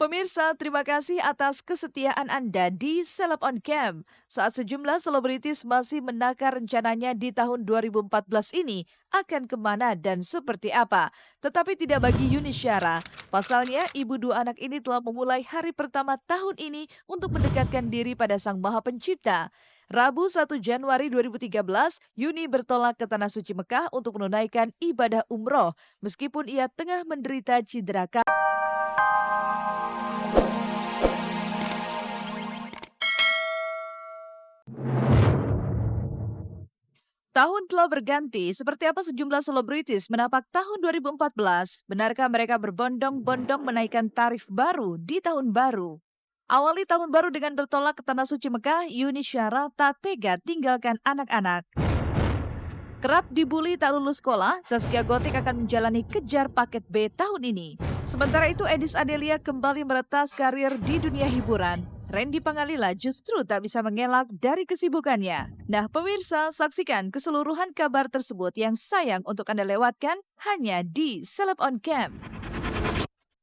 Pemirsa, terima kasih atas kesetiaan Anda di Seleb on Cam. Saat sejumlah selebritis masih menakar rencananya di tahun 2014 ini akan kemana dan seperti apa. Tetapi tidak bagi Yuni Syara. Pasalnya, ibu dua anak ini telah memulai hari pertama tahun ini untuk mendekatkan diri pada Sang Maha Pencipta. Rabu 1 Januari 2013, Yuni bertolak ke Tanah Suci Mekah untuk menunaikan ibadah umroh. Meskipun ia tengah menderita cedera Tahun telah berganti, seperti apa sejumlah selebritis menapak tahun 2014? Benarkah mereka berbondong-bondong menaikkan tarif baru di tahun baru? Awali tahun baru dengan bertolak ke Tanah Suci Mekah, Yuni Syara tak tega tinggalkan anak-anak. Kerap dibully tak lulus sekolah, Zaskia Gotik akan menjalani kejar paket B tahun ini. Sementara itu, Edis Adelia kembali meretas karir di dunia hiburan. Randy Pangalila justru tak bisa mengelak dari kesibukannya. Nah, pemirsa, saksikan keseluruhan kabar tersebut yang sayang untuk Anda lewatkan hanya di Seleb on Cam.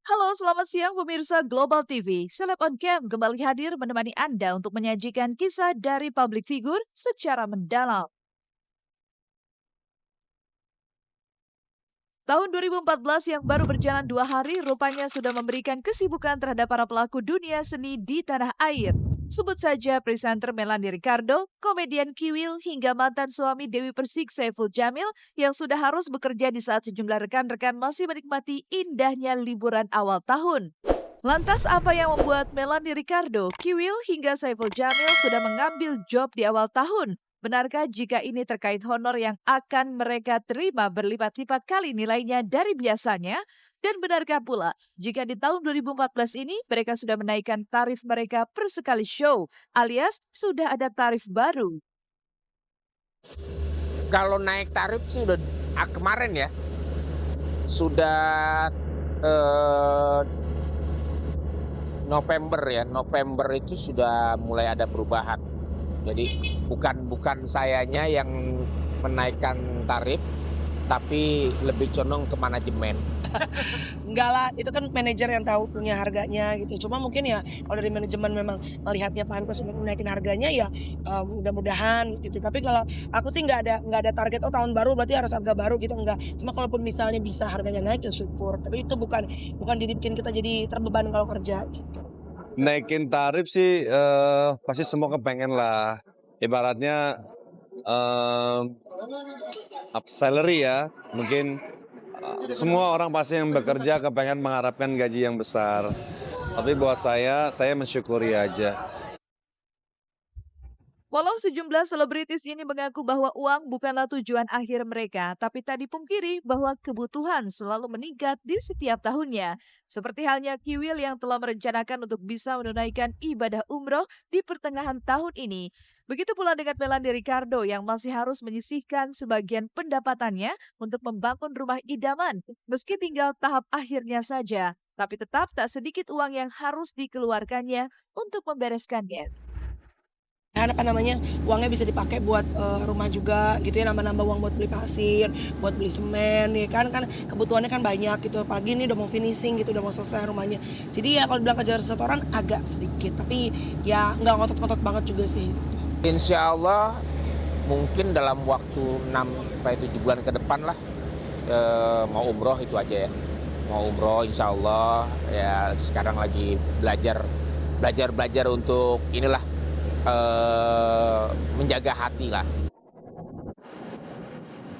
Halo, selamat siang pemirsa Global TV. Seleb on Cam kembali hadir menemani Anda untuk menyajikan kisah dari public figure secara mendalam. Tahun 2014 yang baru berjalan 2 hari rupanya sudah memberikan kesibukan terhadap para pelaku dunia seni di tanah air. Sebut saja presenter Melanie Ricardo, komedian Kiwil, hingga mantan suami Dewi Persik Saiful Jamil yang sudah harus bekerja di saat sejumlah rekan-rekan masih menikmati indahnya liburan awal tahun. Lantas apa yang membuat Melanie Ricardo, Kiwil, hingga Saiful Jamil sudah mengambil job di awal tahun? Benarkah jika ini terkait honor yang akan mereka terima berlipat-lipat kali nilainya dari biasanya? Dan benarkah pula jika di tahun 2014 ini mereka sudah menaikkan tarif mereka per sekali show, alias sudah ada tarif baru? Kalau naik tarif sih udah kemarin ya, sudah November ya, November itu sudah mulai ada perubahan. Jadi bukan sayanya yang menaikkan tarif, tapi lebih condong ke manajemen. Enggak lah, itu kan manajer yang tahu punya harganya gitu. Cuma mungkin ya kalau dari manajemen memang melihatnya pantas untuk menaikin harganya ya mudah-mudahan gitu. Tapi kalau aku sih nggak ada target tahun baru berarti harus harga baru gitu, enggak. Cuma kalaupun misalnya bisa harganya naik ya syukur. Tapi itu bukan dibikin kita jadi terbeban kalau kerja gitu. Naikin tarif sih pasti semua kepengen lah. Ibaratnya up salary ya. Mungkin semua orang pasti yang bekerja kepengen mengharapkan gaji yang besar. Tapi buat saya mensyukuri aja. Walau sejumlah selebritis ini mengaku bahwa uang bukanlah tujuan akhir mereka, tapi tak dipungkiri bahwa kebutuhan selalu meningkat di setiap tahunnya. Seperti halnya Kiwil yang telah merencanakan untuk bisa menunaikan ibadah umroh di pertengahan tahun ini. Begitu pula dengan Melanie Ricardo yang masih harus menyisihkan sebagian pendapatannya untuk membangun rumah idaman, meski tinggal tahap akhirnya saja. Tapi tetap tak sedikit uang yang harus dikeluarkannya untuk membereskannya. Uangnya bisa dipakai buat rumah juga gitu ya, nambah-nambah uang buat beli pasir, buat beli semen ya kan kebutuhannya kan banyak gitu, apalagi ini udah mau finishing gitu, udah mau selesai rumahnya. Jadi ya kalau bilang kejar setoran agak sedikit, tapi ya nggak ngotot-ngotot banget juga sih. Insya Allah mungkin dalam waktu 6-7 bulan ke depan lah, mau umroh itu aja ya. Mau umroh insya Allah, ya sekarang lagi belajar untuk inilah, menjaga hati lah.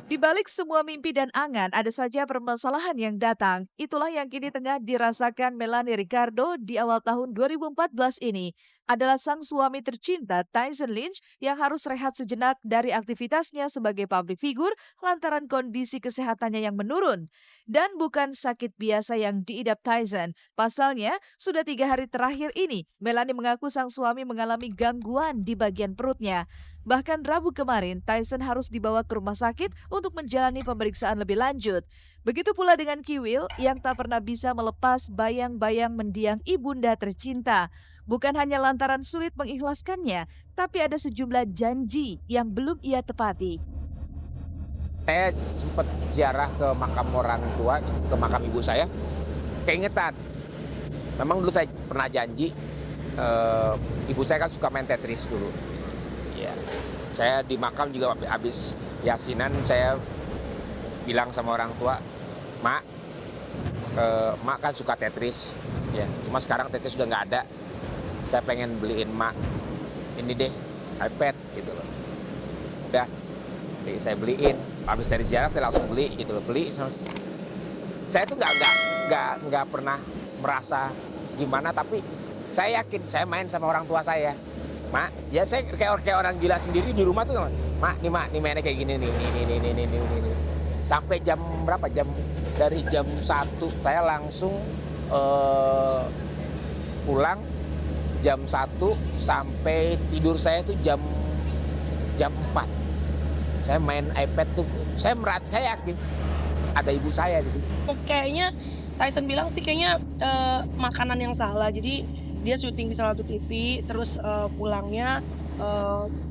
Di balik semua mimpi dan angan, ada saja permasalahan yang datang. Itulah yang kini tengah dirasakan Melanie Ricardo di awal tahun 2014 ini. Adalah sang suami tercinta Tyson Lynch yang harus rehat sejenak dari aktivitasnya sebagai public figure lantaran kondisi kesehatannya yang menurun. Dan bukan sakit biasa yang diidap Tyson. Pasalnya, sudah 3 hari terakhir ini, Melanie mengaku sang suami mengalami gangguan di bagian perutnya. Bahkan Rabu kemarin, Tyson harus dibawa ke rumah sakit untuk menjalani pemeriksaan lebih lanjut. Begitu pula dengan Kiwil yang tak pernah bisa melepas bayang-bayang mendiang ibunda tercinta. Bukan hanya lantaran sulit mengikhlaskannya, tapi ada sejumlah janji yang belum ia tepati. Saya sempat ziarah ke makam orang tua, ke makam ibu saya, keingetan. Memang dulu saya pernah janji, ibu saya kan suka main Tetris dulu. Ya, saya di makam juga habis yasinan saya bilang sama orang tua, Mak, Mak kan suka Tetris, ya. Cuma sekarang Tetris udah nggak ada. Saya pengen beliin Mak ini deh iPad gitu loh. Udah, jadi saya beliin. Habis dari ziarah saya langsung beli gitu loh, beli. Saya tuh nggak pernah merasa gimana, tapi saya yakin saya main sama orang tua saya. Mak, ya saya kayak orang gila sendiri di rumah tuh, Mak, nih mainnya kayak gini nih. Sampai jam berapa? Dari jam 1 saya langsung pulang jam 1 sampai tidur saya tuh jam 4. Saya main iPad tuh, saya yakin ada ibu saya di sini. Kayaknya Tyson bilang sih kayaknya makanan yang salah. Jadi dia syuting di salah satu TV, terus pulangnya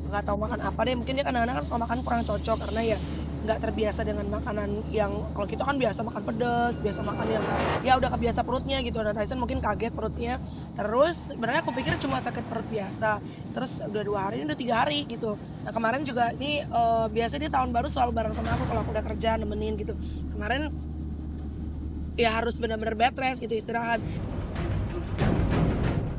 nggak tahu makan apa deh. Mungkin dia kadang-kadang kan suka makan kurang cocok karena ya nggak terbiasa dengan makanan yang kalau kita kan biasa makan pedas, biasa makan yang ya udah kebiasa perutnya gitu. Nah Tyson mungkin kaget perutnya. Terus sebenarnya aku pikir cuma sakit perut biasa. Terus udah 2 hari, ini udah 3 hari gitu. Nah kemarin juga ini biasanya dia tahun baru selalu bareng sama aku kalau aku udah kerja nemenin gitu. Kemarin ya harus benar-benar bed rest gitu, istirahat.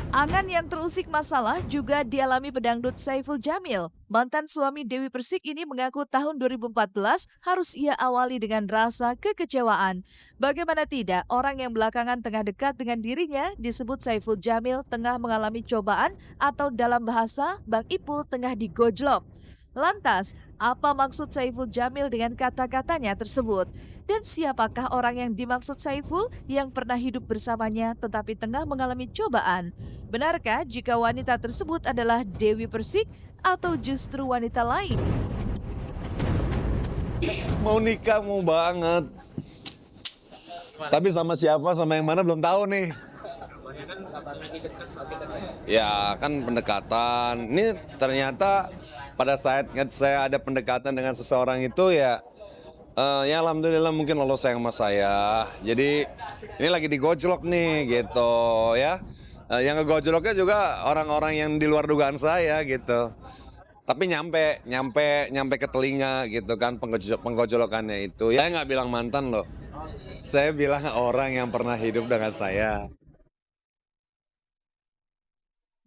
Angan yang terusik masalah juga dialami pedangdut Saiful Jamil. Mantan suami Dewi Persik ini mengaku tahun 2014 harus ia awali dengan rasa kekecewaan. Bagaimana tidak, orang yang belakangan tengah dekat dengan dirinya disebut Saiful Jamil tengah mengalami cobaan atau dalam bahasa Bang Ipul tengah digojlok. Lantas, apa maksud Saiful Jamil dengan kata-katanya tersebut? Dan siapakah orang yang dimaksud Saiful yang pernah hidup bersamanya tetapi tengah mengalami cobaan? Benarkah jika wanita tersebut adalah Dewi Persik atau justru wanita lain? Mau nikah mau banget. Tapi sama siapa, sama yang mana belum tahu nih. Ya kan pendekatan. Ini ternyata pada saat saya ada pendekatan dengan seseorang itu ya alhamdulillah mungkin lolos sayang sama saya. Jadi ini lagi digojlok nih gitu ya. Yang ngegojloknya juga orang-orang yang di luar dugaan saya gitu. Tapi nyampe ke telinga gitu kan penggojolokannya itu. Ya, saya nggak bilang mantan loh. Saya bilang orang yang pernah hidup dengan saya.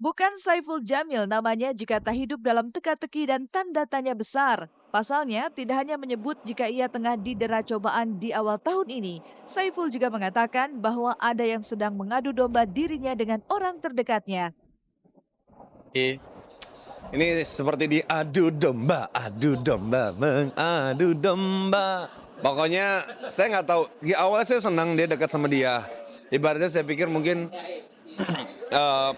Bukan Saiful Jamil namanya jika tak hidup dalam teka-teki dan tanda tanya besar. Pasalnya, tidak hanya menyebut jika ia tengah didera cobaan di awal tahun ini, Saiful juga mengatakan bahwa ada yang sedang mengadu domba dirinya dengan orang terdekatnya. Ini seperti diadu domba, mengadu domba. Pokoknya saya nggak tahu, di awal saya senang dia dekat sama dia. Ibaratnya saya pikir mungkin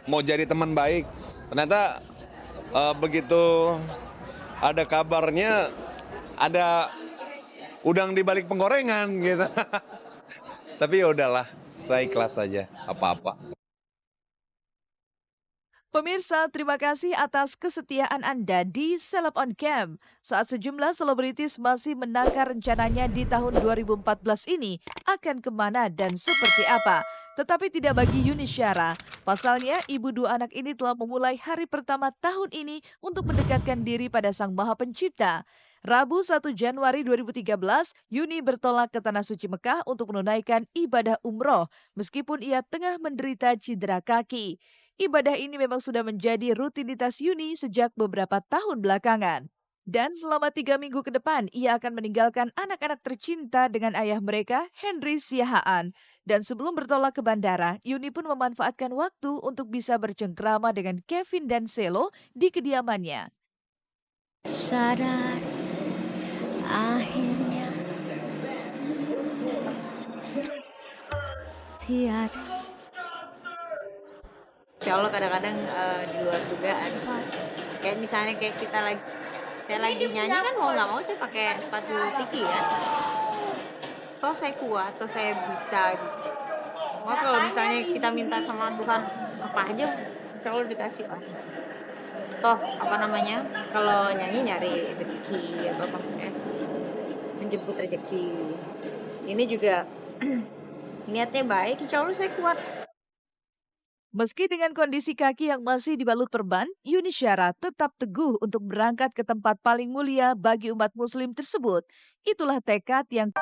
mau jadi teman baik. Ternyata begitu ada kabarnya ada udang di balik penggorengan gitu. Tapi ya udahlah, saya ikhlas saja apa-apa. Pemirsa, terima kasih atas kesetiaan Anda di Seleb on Cam. Saat sejumlah selebritis masih menakar rencananya di tahun 2014 ini akan kemana dan seperti apa. Tetapi tidak bagi Yuni Syara. Pasalnya, ibu 2 anak ini telah memulai hari pertama tahun ini untuk mendekatkan diri pada Sang Maha Pencipta. Rabu 1 Januari 2013, Yuni bertolak ke Tanah Suci Mekah untuk menunaikan ibadah umroh meskipun ia tengah menderita cedera kaki. Ibadah ini memang sudah menjadi rutinitas Yuni sejak beberapa tahun belakangan. Dan selama 3 minggu ke depan, ia akan meninggalkan anak-anak tercinta dengan ayah mereka, Henry Siahaan. Dan sebelum bertolak ke bandara, Yuni pun memanfaatkan waktu untuk bisa bercengkrama dengan Kevin dan Selo di kediamannya. Sadar akhirnya tiada. Insya Allah kadang-kadang di luar dugaan. Kayak misalnya kayak saya lagi nyanyi kan mau nggak mau saya pakai sepatu tinggi kan. Toh saya kuat, toh saya bisa. Wah kalau misalnya kita minta sama Tuhan apa aja, insya Allah dikasih lah. Toh apa namanya, kalau nyanyi nyari rezeki apa maksudnya menjemput rezeki. Ini juga niatnya baik, insya Allah saya kuat. Meski dengan kondisi kaki yang masih dibalut perban, Yuni Syara tetap teguh untuk berangkat ke tempat paling mulia bagi umat muslim tersebut. Itulah tekad yang